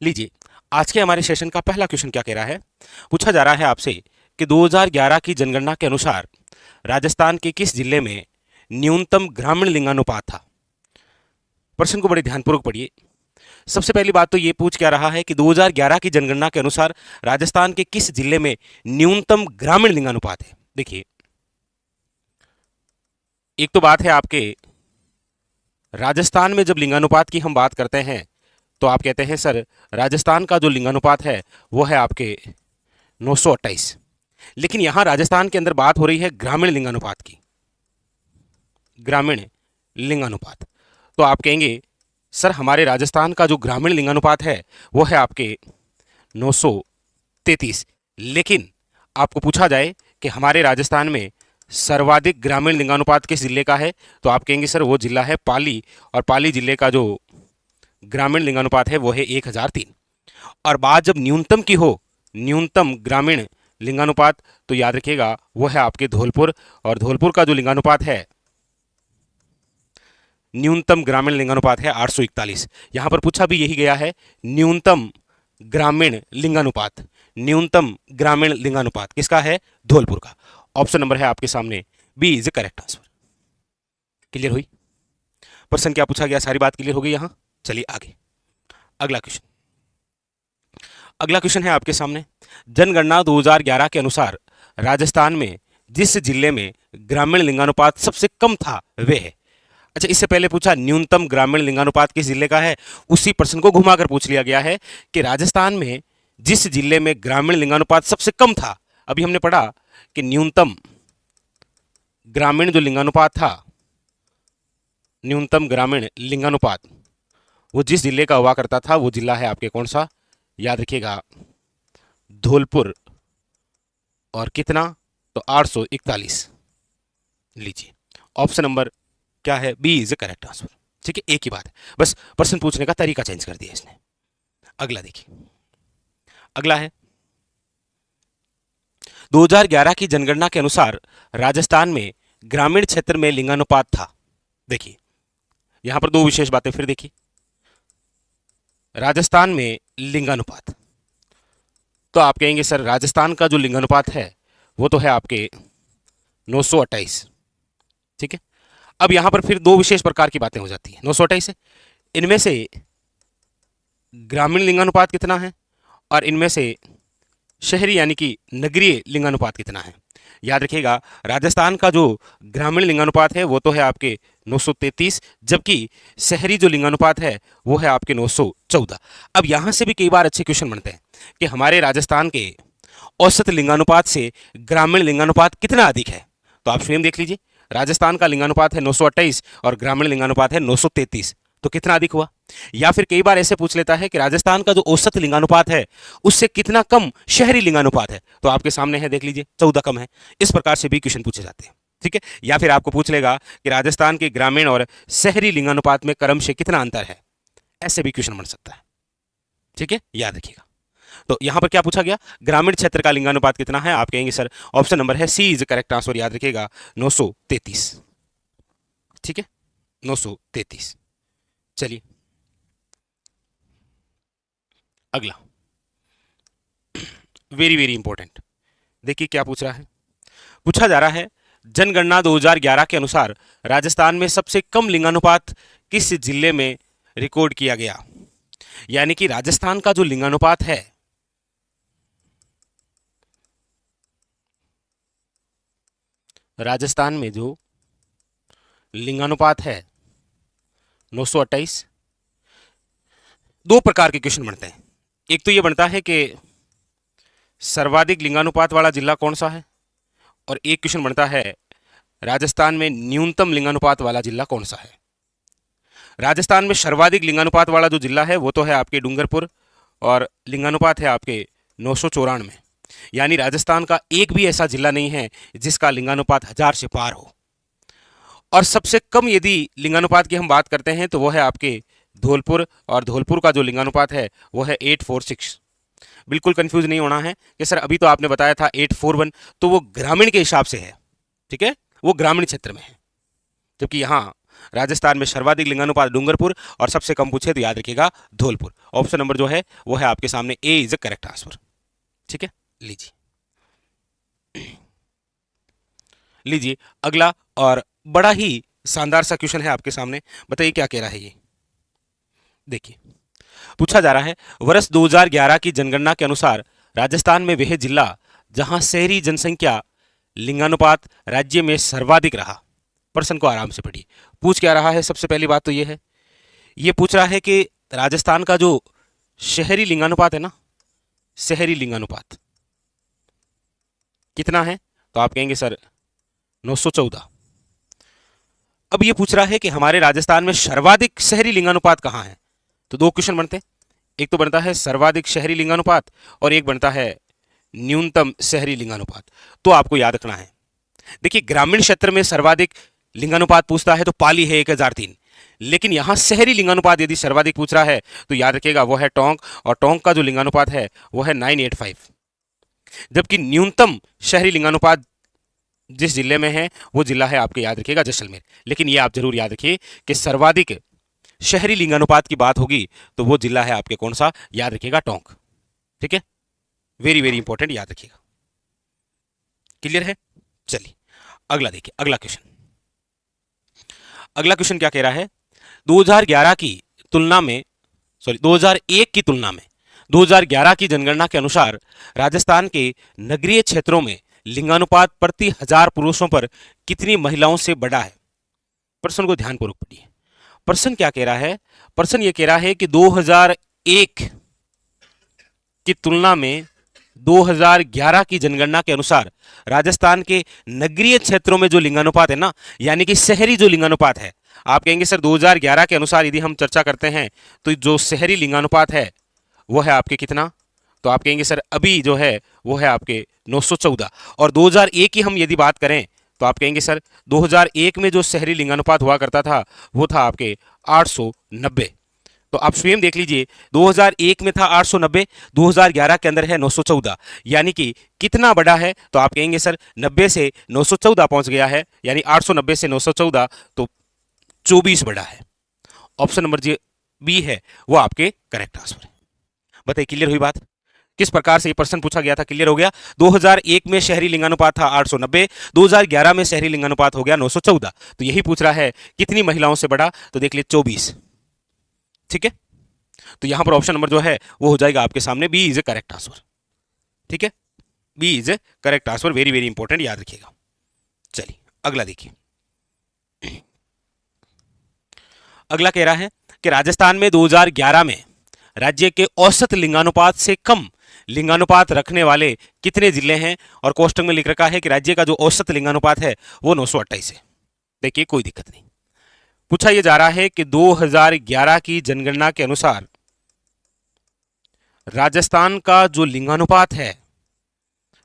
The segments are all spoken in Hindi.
लीजिए, आज के हमारे सेशन का पहला क्वेश्चन क्या कह रहा है। पूछा जा रहा है आपसे कि 2011 की जनगणना के अनुसार राजस्थान के किस जिले में न्यूनतम ग्रामीण लिंगानुपात था। प्रश्न को बड़े ध्यानपूर्वक पढ़िए। सबसे पहली बात तो ये पूछ क्या रहा है कि 2011 की जनगणना के अनुसार राजस्थान के किस जिले में न्यूनतम ग्रामीण लिंगानुपात है। देखिए, एक तो बात है आपके राजस्थान में जब लिंगानुपात की हम बात करते हैं तो आप कहते हैं सर राजस्थान का जो लिंगानुपात है वो है आपके 928, लेकिन यहां राजस्थान के अंदर बात हो रही है ग्रामीण लिंगानुपात की। ग्रामीण लिंगानुपात तो आप कहेंगे सर हमारे राजस्थान का जो ग्रामीण लिंगानुपात है वो है आपके 933, लेकिन आपको पूछा जाए कि हमारे राजस्थान में सर्वाधिक ग्रामीण लिंगानुपात किस जिले का है तो आप कहेंगे सर वो जिला है पाली, और पाली जिले का जो ग्रामीण लिंगानुपात है वो है 1003। और बात जब न्यूनतम की हो, न्यूनतम ग्रामीण लिंगानुपात, तो याद रखिएगा वो है आपके धौलपुर, और धौलपुर का जो लिंगानुपात है न्यूनतम ग्रामीण लिंगानुपात है 841। यहां पर पूछा भी यही गया है, न्यूनतम ग्रामीण लिंगानुपात, न्यूनतम ग्रामीण लिंगानुपात किसका है, धौलपुर का। ऑप्शन नंबर है आपके सामने B is the correct answer. Clear हुई प्रश्न क्या पूछा गया, सारी बात क्लियर हो गई यहां। चलिए आगे अगला क्वेश्चन। अगला क्वेश्चन है आपके सामने, जनगणना 2011 के अनुसार राजस्थान में जिस जिले में ग्रामीण लिंगानुपात सबसे कम था वे है। अच्छा, इससे पहले पूछा न्यूनतम ग्रामीण लिंगानुपात किस जिले का है, उसी प्रश्न को घुमाकर पूछ लिया गया है कि राजस्थान में जिस जिले में ग्रामीण लिंगानुपात सबसे कम था। अभी हमने पढ़ा कि न्यूनतम ग्रामीण जो लिंगानुपात था, न्यूनतम ग्रामीण लिंगानुपात वो जिस जिले का हुआ करता था वो जिला है आपके कौन सा, याद रखिएगा धौलपुर, और कितना तो 841। लीजिए ऑप्शन नंबर क्या है, बी इज करेक्ट आंसर। ठीक है, एक ही बात है, बस प्रश्न पूछने का तरीका चेंज कर दिया इसने। अगला देखिए, अगला है 2011 की जनगणना के अनुसार राजस्थान में ग्रामीण क्षेत्र में लिंगानुपात था। देखिए यहां पर दो विशेष बातें फिर देखिए, राजस्थान में लिंगानुपात, तो आप कहेंगे सर राजस्थान का जो लिंगानुपात है वो तो है आपके 928। ठीक है, अब यहां पर फिर दो विशेष प्रकार की बातें हो जाती हैं 928 से। इनमें से ग्रामीण लिंगानुपात कितना है और इनमें से शहरी यानी कि नगरीय लिंगानुपात कितना है। याद रखिएगा राजस्थान का जो ग्रामीण लिंगानुपात है वो तो है आपके 933, जबकि शहरी जो लिंगानुपात है वो है आपके 914। अब यहां से भी कई बार अच्छे क्वेश्चन बनते हैं कि हमारे राजस्थान के औसत लिंगानुपात से ग्रामीण लिंगानुपात कितना अधिक है। तो आप स्वयं देख लीजिए, राजस्थान का लिंगानुपात है 928 और ग्रामीण लिंगानुपात है 933, तो कितना अधिक हुआ। या फिर कई बार ऐसे पूछ लेता है कि राजस्थान का जो औसत लिंगानुपात है उससे कितना कम शहरी लिंगानुपात है, तो आपके सामने है देख लीजिए 14 कम है। इस प्रकार से भी क्वेश्चन पूछे जाते हैं। ठीक है, या फिर आपको पूछ लेगा कि राजस्थान के ग्रामीण और शहरी लिंगानुपात में क्रमशः कितना अंतर है, ऐसे भी क्वेश्चन बन सकता है। ठीक है, याद रखिएगा। तो यहां पर क्या पूछा गया, ग्रामीण क्षेत्र का लिंगानुपात कितना है, आप कहेंगे सर ऑप्शन नंबर है सी इज करेक्ट आंसर। याद रखिएगा 933। ठीक है, 933। चलिए अगला, वेरी वेरी इंपॉर्टेंट। देखिए क्या पूछ रहा है, पूछा जा रहा है जनगणना 2011 के अनुसार राजस्थान में सबसे कम लिंगानुपात किस जिले में रिकॉर्ड किया गया। यानी कि राजस्थान का जो लिंगानुपात है, राजस्थान में जो लिंगानुपात है 928, दो प्रकार के क्वेश्चन बनते हैं। एक तो ये बनता है कि सर्वाधिक लिंगानुपात वाला जिला कौन सा है, और एक क्वेश्चन बनता है राजस्थान में न्यूनतम लिंगानुपात वाला जिला कौन सा है। राजस्थान में सर्वाधिक लिंगानुपात वाला जो जिला है वो तो है आपके डूंगरपुर, और लिंगानुपात है आपके 994। यानी राजस्थान का एक भी ऐसा जिला नहीं है जिसका लिंगानुपात 1000 से पार हो। और सबसे कम यदि लिंगानुपात की हम बात करते हैं तो वो है आपके धौलपुर, और धौलपुर का जो लिंगानुपात है वो है 846। बिल्कुल कंफ्यूज नहीं होना है कि सर अभी तो आपने बताया था 841, तो वो ग्रामीण के हिसाब से है। ठीक है, वो ग्रामीण क्षेत्र में है, जबकि यहाँ राजस्थान में सर्वाधिक लिंगानुपात डूंगरपुर और सबसे कम पूछे तो याद रखिएगा धौलपुर। ऑप्शन नंबर जो है वो है आपके सामने ए इज द करेक्ट आंसर। ठीक है, लीजिए लीजिए अगला और बड़ा ही शानदार सा क्वेश्चन है आपके सामने। बताइए क्या कह रहा है ये। देखिए पूछा जा रहा है वर्ष 2011 की जनगणना के अनुसार राजस्थान में वह जिला जहां शहरी जनसंख्या लिंगानुपात राज्य में सर्वाधिक रहा। प्रश्न को आराम से पढ़िए। पूछ क्या रहा है, सबसे पहली बात तो यह है, ये पूछ रहा है कि राजस्थान का जो शहरी लिंगानुपात है ना, शहरी लिंगानुपात कितना है, तो आप कहेंगे सर 914। अब ये पूछ रहा है कि हमारे राजस्थान में सर्वाधिक शहरी लिंगानुपात कहां है। तो दो क्वेश्चन बनते हैं, एक तो बनता है सर्वाधिक शहरी लिंगानुपात और एक बनता है न्यूनतम शहरी लिंगानुपात। तो आपको याद रखना है, देखिए ग्रामीण क्षेत्र में सर्वाधिक लिंगानुपात पूछता है तो पाली है 1003, लेकिन यहां शहरी लिंगानुपात यदि सर्वाधिक पूछ रहा है तो याद रखिएगा वो है टोंक, और टोंक का जो लिंगानुपात है वो है 985। जबकि न्यूनतम शहरी लिंगानुपात जिस जिले में है वो जिला है आपके याद रखिएगा जैसलमेर। लेकिन ये आप जरूर याद रखिए कि सर्वाधिक शहरी लिंगानुपात की बात होगी तो वो जिला है आपके कौन सा, याद रखिएगा टोंक। ठीक है, वेरी वेरी इंपॉर्टेंट, याद रखिएगा। क्लियर है, चलिए अगला देखिए। अगला क्वेश्चन क्या कह रहा है, 2011 की तुलना में 2001 की तुलना में 2011 की जनगणना के अनुसार राजस्थान के नगरीय क्षेत्रों में लिंगानुपात प्रति 1000 पुरुषों पर कितनी महिलाओं से बढ़ा है। प्रश्न को ध्यानपूर्वक पढ़िए। प्रश्न क्या कह रहा है, प्रश्न यह कह रहा है कि 2001 की तुलना में 2011 की जनगणना के अनुसार राजस्थान के नगरीय क्षेत्रों में जो लिंगानुपात है ना, यानी कि शहरी जो लिंगानुपात है, आप कहेंगे सर 2011 के अनुसार यदि हम चर्चा करते हैं तो जो शहरी लिंगानुपात है वो है आपके कितना, तो आप कहेंगे सर अभी जो है वो है आपके 914। और 2001 की हम यदि बात करें तो आप कहेंगे सर 2001 में जो शहरी लिंगानुपात हुआ करता था वो था आपके 890। तो आप स्वयं देख लीजिए, 2001 में था 890, 2011 के अंदर है 914, यानी कि कितना बड़ा है, तो आप कहेंगे सर 90 से 914 पहुंच गया है, यानी 890 से 914 तो 24 बड़ा है। ऑप्शन नंबर जो बी है वो आपके करेक्ट आंसर है। बताइए क्लियर हुई बात, किस प्रकार से ये प्रश्न पूछा गया था, क्लियर हो गया। 2001 में शहरी लिंगानुपात था 890, 2011 में शहरी लिंगानुपात हो गया 914। तो यही पूछ रहा है कितनी महिलाओं से बढ़ा, तो देख लीजिए 24। ठीक है, तो यहां पर ऑप्शन नंबर जो है वो हो जाएगा आपके सामने B is a correct answer. ठीक है, B is a correct answer, very very important, याद रखिएगा। चलिए अगला देखिए। अगला कह रहा है कि राजस्थान में 2011 में राज्य के औसत लिंगानुपात से कम लिंगानुपात रखने वाले कितने जिले हैं, और कोष्टक में लिख रखा है कि राज्य का जो औसत लिंगानुपात है वो 928 है। देखिए कोई दिक्कत नहीं, पूछा यह जा रहा है कि 2011 की जनगणना के अनुसार राजस्थान का जो लिंगानुपात है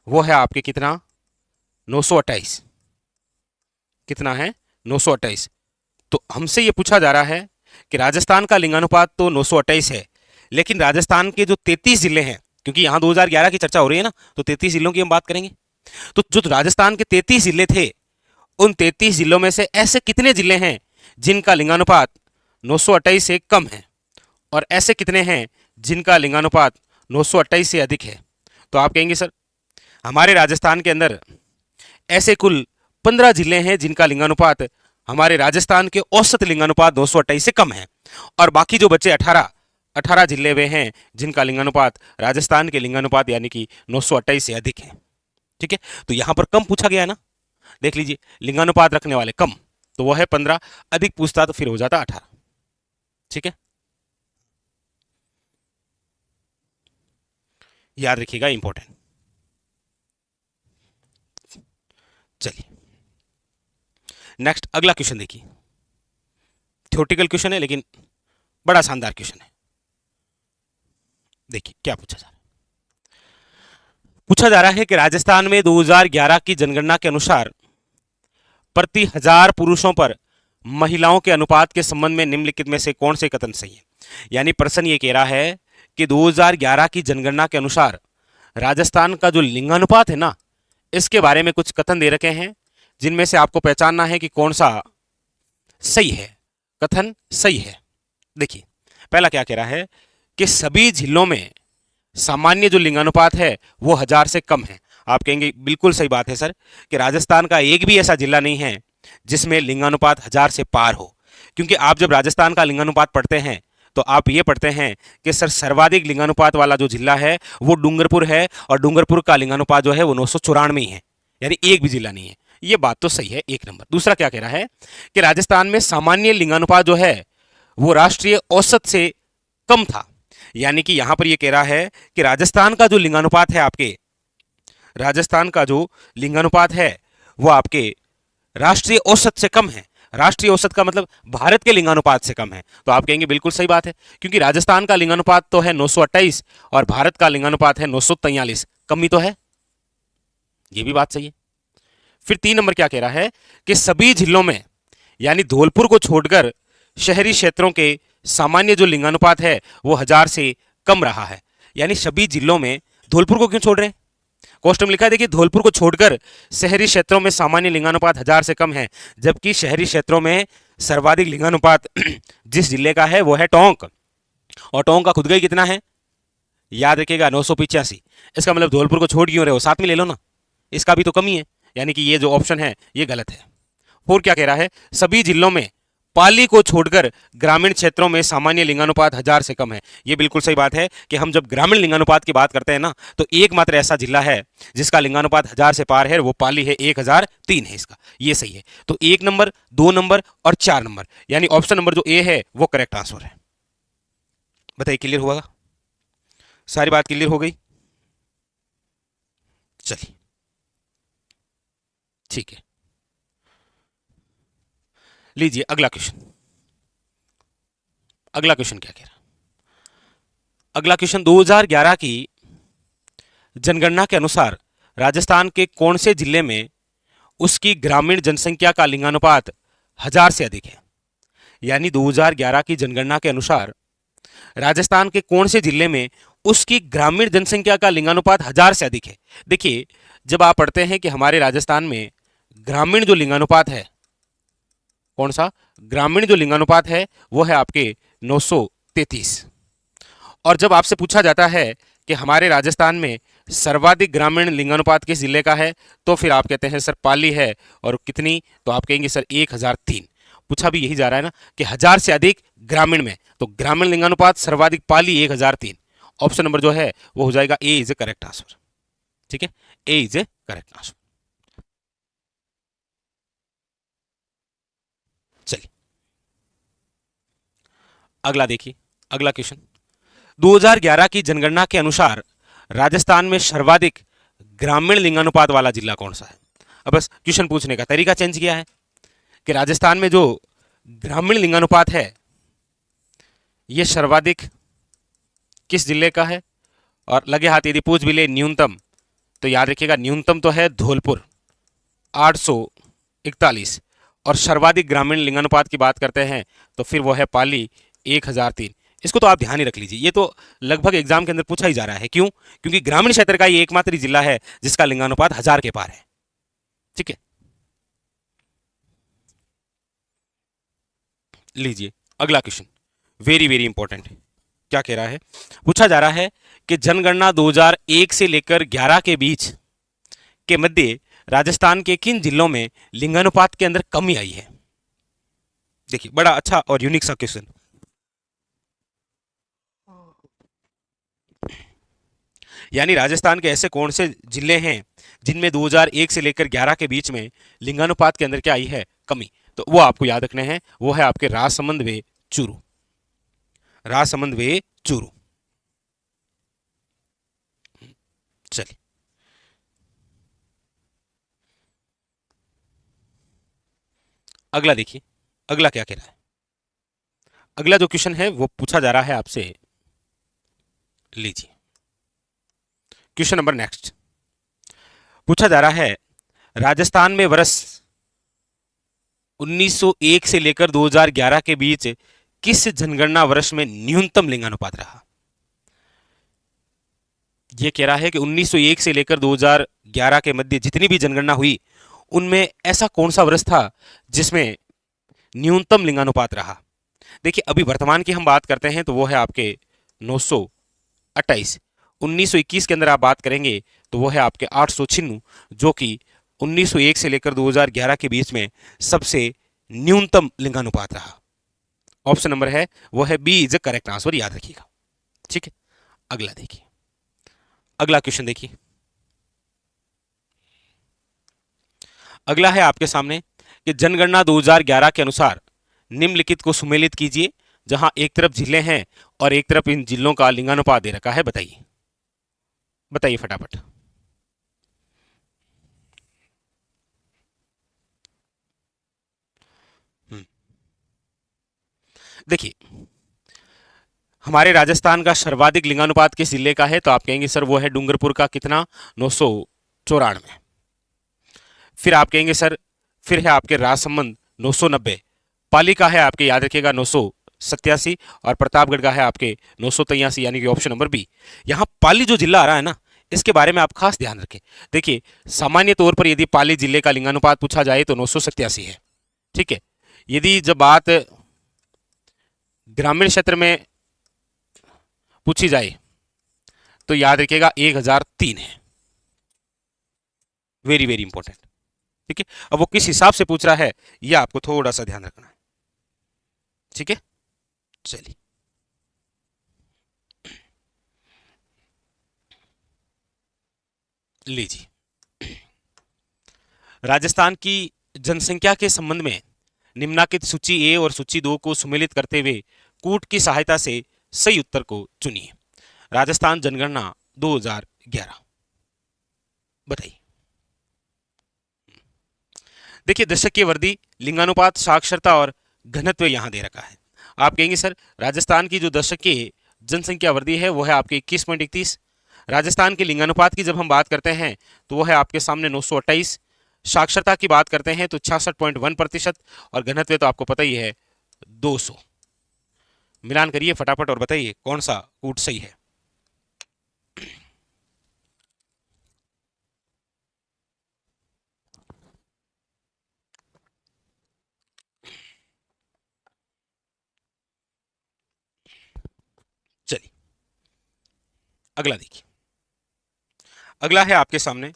वो है आपके कितना, 928। कितना है, 928। तो हमसे यह पूछा जा रहा है कि राजस्थान का लिंगानुपात तो 928 है, लेकिन राजस्थान के जो 33 जिले हैं, क्योंकि यहां 2011 की चर्चा हो रही है ना, तो 33 जिलों की हम बात करेंगे। तो जो राजस्थान के 33 जिले थे, उन 33 जिलों में से ऐसे कितने जिले हैं जिनका लिंगानुपात 928 से कम है, और ऐसे कितने हैं जिनका लिंगानुपात 928 से अधिक है। तो आप कहेंगे सर हमारे राजस्थान के अंदर ऐसे कुल 15 जिले हैं जिनका लिंगानुपात हमारे राजस्थान के औसत लिंगानुपात 928 से कम है, और बाकी जो बच्चे 18 जिले वे हैं जिनका लिंगानुपात राजस्थान के लिंगानुपात यानी कि 928 से अधिक है। ठीक है, तो यहां पर कम पूछा गया है ना, देख लीजिए लिंगानुपात रखने वाले कम तो वो है 15, अधिक पूछता तो फिर हो जाता 18। ठीक है, याद रखिएगा, इंपॉर्टेंट। चलिए नेक्स्ट अगला क्वेश्चन देखिए। थ्योरेटिकल क्वेश्चन है लेकिन बड़ा शानदार क्वेश्चन है। देखिए क्या पूछा जा रहा है। पूछा जा रहा है कि राजस्थान में 2011 की जनगणना के अनुसार प्रति 1000 पुरुषों पर महिलाओं के अनुपात के संबंध में निम्नलिखित में से कौन से कथन सही है। यानी प्रश्न ये कह रहा है कि 2011 की जनगणना के अनुसार राजस्थान का जो लिंगानुपात है ना, इसके बारे में कुछ कथन दे रखे हैं जिनमें से आपको पहचानना है कि कौन सा सही है, कथन सही है। देखिए पहला क्या कह रहा है कि सभी जिलों में सामान्य जो लिंगानुपात है वो 1000 से कम है। आप कहेंगे बिल्कुल सही बात है सर, कि राजस्थान का एक भी ऐसा जिला नहीं है जिसमें लिंगानुपात 1000 से पार हो। क्योंकि आप जब राजस्थान का लिंगानुपात पढ़ते हैं तो आप ये पढ़ते हैं कि सर सर्वाधिक लिंगानुपात वाला जो जिला है वो डूंगरपुर है, और डूंगरपुर का लिंगानुपात जो है वो 994 ही है, यानी एक भी जिला नहीं है। ये बात तो सही है, एक नंबर। दूसरा क्या कह रहा है कि राजस्थान में सामान्य लिंगानुपात जो है वो राष्ट्रीय औसत से कम था। यानी कि यहां पर ये कह रहा है कि राजस्थान का जो लिंगानुपात है आपके, राजस्थान का जो लिंगानुपात है वो आपके राष्ट्रीय औसत से कम है। राष्ट्रीय औसत का मतलब भारत के लिंगानुपात से कम है। तो आप कहेंगे बिल्कुल सही बात है, क्योंकि राजस्थान का लिंगानुपात तो है 928 और भारत का लिंगानुपात है 943, कमी तो है। ये भी बात सही है। फिर 3 नंबर क्या कह रहा है कि सभी जिलों में, यानी धौलपुर को छोड़कर शहरी क्षेत्रों के सामान्य जो लिंगानुपात है वो 1000 से कम रहा है। यानी सभी जिलों में, धौलपुर को क्यों छोड़ रहे हैं? क्वेश्चन में लिखा है, देखिए धौलपुर को छोड़कर शहरी क्षेत्रों में सामान्य लिंगानुपात 1000 से कम है, जबकि शहरी क्षेत्रों में सर्वाधिक लिंगानुपात जिस जिले का है वो है टोंक, और टोंक का खुद का ही कितना है, याद रखिएगा 985। इसका मतलब धौलपुर को छोड़ क्यों रहे हो, साथ में ले लो ना, इसका भी तो कमी है। यानी कि ये जो ऑप्शन है ये गलत है। और क्या कह रहा है, सभी जिलों में पाली को छोड़कर ग्रामीण क्षेत्रों में सामान्य लिंगानुपात 1000 से कम है। ये बिल्कुल सही बात है कि हम जब ग्रामीण लिंगानुपात की बात करते हैं ना, तो एकमात्र ऐसा जिला है जिसका लिंगानुपात 1000 से पार है, वो पाली है, 1003 है इसका। ये सही है। तो 1 नंबर, 2 नंबर और 4 नंबर, यानी ऑप्शन नंबर जो ए है वो करेक्ट आंसर है। बताइए क्लियर हुआ? सारी बात क्लियर हो गई? चलिए ठीक है, लीजिए अगला क्वेश्चन। अगला क्वेश्चन क्या कह रहा है? अगला क्वेश्चन 2011 की जनगणना के अनुसार राजस्थान के कौन से जिले में उसकी ग्रामीण जनसंख्या का लिंगानुपात 1000 से अधिक है? यानी 2011 की जनगणना के अनुसार राजस्थान के कौन से जिले में उसकी ग्रामीण जनसंख्या का लिंगानुपात 1000 से अधिक है? देखिए जब आप पढ़ते हैं कि हमारे राजस्थान में ग्रामीण जो लिंगानुपात है, कौन सा ग्रामीण जो लिंगानुपात है वो है आपके 933, और जब आपसे पूछा जाता है कि हमारे राजस्थान में सर्वाधिक ग्रामीण लिंगानुपात किस जिले का है, तो फिर आप कहते हैं सर पाली है, और कितनी, तो आप कहेंगे सर 1003। पूछा भी यही जा रहा है ना कि 1000 से अधिक ग्रामीण में, तो ग्रामीण लिंगानुपात सर्वाधिक पाली 1003। ऑप्शन नंबर जो है वो हो जाएगा ए इज ए करेक्ट आंसर। ठीक है, ए इज ए करेक्ट आंसर। चलिए अगला देखिए, अगला क्वेश्चन 2011 की जनगणना के अनुसार राजस्थान में सर्वाधिक ग्रामीण लिंगानुपात वाला जिला कौन सा है? अब बस क्वेश्चन पूछने का तरीका चेंज किया है कि राजस्थान में जो ग्रामीण लिंगानुपात है ये सर्वाधिक किस जिले का है, और लगे हाथ यदि पूछ भी ले न्यूनतम, तो याद रखिएगा न्यूनतम तो है धौलपुर 841, और सर्वाधिक ग्रामीण लिंगानुपात की बात करते हैं तो फिर वो है पाली 1003। इसको तो आप ध्यान ही रख लीजिए, ये तो लगभग एग्जाम के अंदर पूछा ही जा रहा है। क्यों? क्योंकि ग्रामीण क्षेत्र का ये एकमात्र जिला है जिसका लिंगानुपात 1000 के पार है। ठीक है, लीजिए अगला क्वेश्चन, वेरी वेरी इंपॉर्टेंट। क्या कह रहा है? पूछा जा रहा है कि जनगणना 2001 से लेकर 11 के बीच के मध्य राजस्थान के किन जिलों में लिंगानुपात के अंदर कमी आई है? देखिए बड़ा अच्छा और यूनिक सा क्वेश्चन। यानी राजस्थान के ऐसे कौन से जिले हैं जिनमें 2001 से लेकर 11 के बीच में लिंगानुपात के अंदर क्या आई है? कमी। तो वो आपको याद रखने हैं, वो है आपके राजसमंद व चूरू। राजसमंद व चूरू। चलिए अगला देखिए, अगला क्या कह रहा है? अगला जो क्वेश्चन है वो पूछा जा रहा है आपसे, लीजिए क्वेश्चन नंबर नेक्स्ट। पूछा जा रहा है राजस्थान में वर्ष 1901 से लेकर 2011 के बीच किस जनगणना वर्ष में न्यूनतम लिंगानुपात रहा? यह कह रहा है कि 1901 से लेकर 2011 के मध्य जितनी भी जनगणना हुई उनमें ऐसा कौन सा वर्ष था जिसमें न्यूनतम लिंगानुपात रहा? देखिए अभी वर्तमान की हम बात करते हैं तो वो है आपके 928। 1921 के अंदर आप बात करेंगे तो वो है आपके 896, जो कि 1901 से लेकर 2011 के बीच में सबसे न्यूनतम लिंगानुपात रहा। ऑप्शन नंबर है वो है B is the correct answer, याद रखिएगा। ठीक है, अगला देखिए, अगला क्वेश्चन देखिए। अगला है आपके सामने कि जनगणना 2011 के अनुसार निम्नलिखित को सुमेलित कीजिए, जहां एक तरफ जिले हैं और एक तरफ इन जिलों का लिंगानुपात दे रखा है। बताइए बताइए फटाफट। देखिए हमारे राजस्थान का सर्वाधिक लिंगानुपात किस जिले का है? तो आप कहेंगे सर वो है डूंगरपुर का, कितना? 994। फिर आप कहेंगे सर फिर है आपके राजसमंद 990। पाली का है आपके, याद रखिएगा, 987। और प्रतापगढ़ का है आपके 983, यानी कि ऑप्शन नंबर बी। यहां पाली जो जिला आ रहा है ना, इसके बारे में आप खास ध्यान रखें। देखिए सामान्य तौर पर यदि पाली जिले का लिंगानुपात पूछा जाए तो 987 है। ठीक है, यदि जब बात ग्रामीण क्षेत्र में पूछी जाए तो याद रखिएगा 1003 है। Very very important. ठीक है, अब वो किस हिसाब से पूछ रहा है यह आपको थोड़ा सा ध्यान रखना है। ठीक है, चलिए लीजिए। राजस्थान की जनसंख्या के संबंध में निम्नलिखित सूची ए और सूची 2 को सुमेलित करते हुए कूट की सहायता से सही उत्तर को चुनिए। राजस्थान जनगणना 2011, बताइए। देखिए दशकीय वृद्धि, लिंगानुपात, साक्षरता और घनत्व यहां दे रखा है। आप कहेंगे सर राजस्थान की जो दशकीय जनसंख्या वृद्धि है वो है आपकी 21.31। राजस्थान के लिंगानुपात की जब हम बात करते हैं तो वो है आपके सामने 928। साक्षरता की बात करते हैं तो 66.1%। और घनत्व तो आपको पता ही है 200। मिलान करिए फटाफट और बताइए कौन सा कूट सही है। चलिए अगला देखिए। अगला है आपके सामने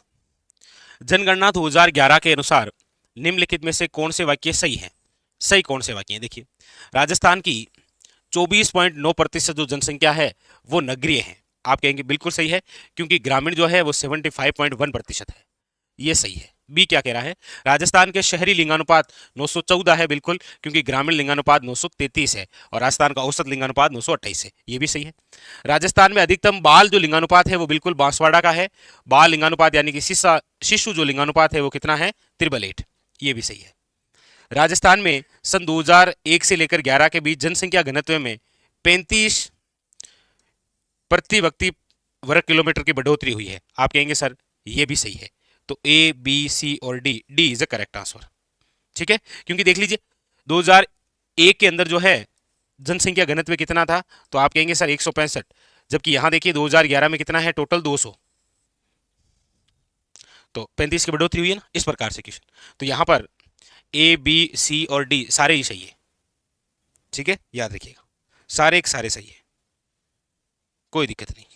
जनगणना 2011 के अनुसार निम्नलिखित में से कौन से वाक्य सही हैं? सही कौन से वाक्य हैं? देखिए राजस्थान की 24.9% जो जनसंख्या है वो नगरीय है। आप कहेंगे बिल्कुल सही है, क्योंकि ग्रामीण जो है वो 75.1% है। ये सही है। बी क्या कह रहा है? राजस्थान के शहरी लिंगानुपात 914 है, बिल्कुल, क्योंकि ग्रामीण लिंगानुपात 933 है और राजस्थान का औसत लिंगानुपात 928 है। ये भी सही है। राजस्थान में अधिकतम बाल जो लिंगानुपात है वो बिल्कुल बांसवाड़ा का है। बाल लिंगानुपात यानी कि शिशु जो लिंगानुपात है वो कितना है? 888। ये भी सही है। राजस्थान में सन 2001 से लेकर 11 के बीच जनसंख्या घनत्व में 35 प्रति व्यक्ति वर्ग किलोमीटर की बढ़ोतरी हुई है। आप कहेंगे सर ये भी सही है। तो ए बी सी और D, D is the correct answer. ठीक है, क्योंकि देख लीजिए 2001 के अंदर जो है जनसंख्या घनत्व कितना था? तो आप कहेंगे सर 165, जबकि यहां देखिए 2011 में कितना है टोटल? 200। तो 35 की बढ़ोतरी हुई है ना, इस प्रकार से क्वेश्चन। तो यहां पर ए बी सी और डी सारे ही सही है। ठीक है, याद रखिएगा, सारे एक सारे सही है, कोई दिक्कत नहीं।